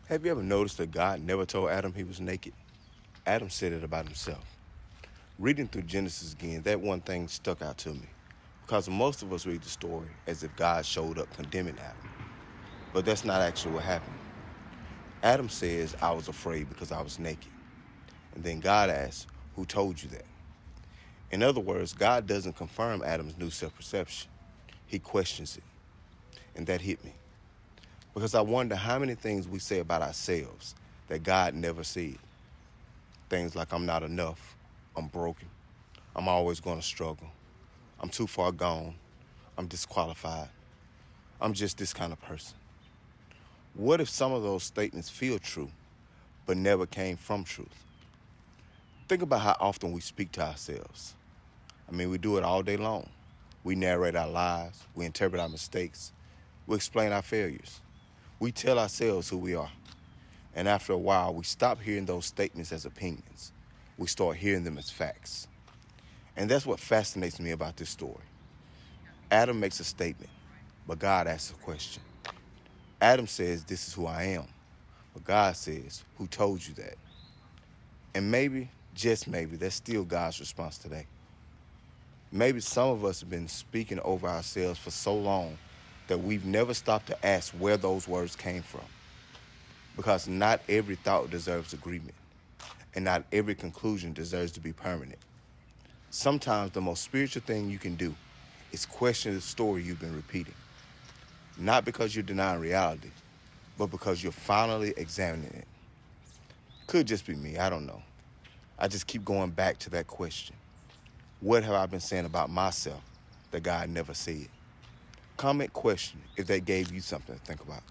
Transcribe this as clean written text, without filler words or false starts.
Have you ever noticed that God never told Adam he was naked? Adam said it about himself. Reading through Genesis again, that one thing stuck out to me because most of us read the story as if God showed up condemning Adam. But that's not actually what happened. Adam says, I was afraid because I was naked. And then God asks, who told you that? In other words, God doesn't confirm Adam's new self-perception. He questions it. And that hit me. Because I wonder how many things we say about ourselves that God never said. Things like I'm not enough, I'm broken, I'm always going to struggle, I'm too far gone, I'm disqualified, I'm just this kind of person. What if some of those statements feel true, but never came from truth? Think about how often we speak to ourselves. We do it all day long. We narrate our lives, we interpret our mistakes, we explain our failures. We tell ourselves who we are. And after a while, we stop hearing those statements as opinions. We start hearing them as facts. And that's what fascinates me about this story. Adam makes a statement, but God asks a question. Adam says, this is who I am. But God says, who told you that? And maybe, just maybe, that's still God's response today. Maybe some of us have been speaking over ourselves for so long that we've never stopped to ask where those words came from. Because not every thought deserves agreement, and not every conclusion deserves to be permanent. Sometimes the most spiritual thing you can do is question the story you've been repeating. Not because you're denying reality, but because you're finally examining it. Could just be me, I don't know. I just keep going back to that question. What have I been saying about myself that God never said? Comment question if that gave you something to think about.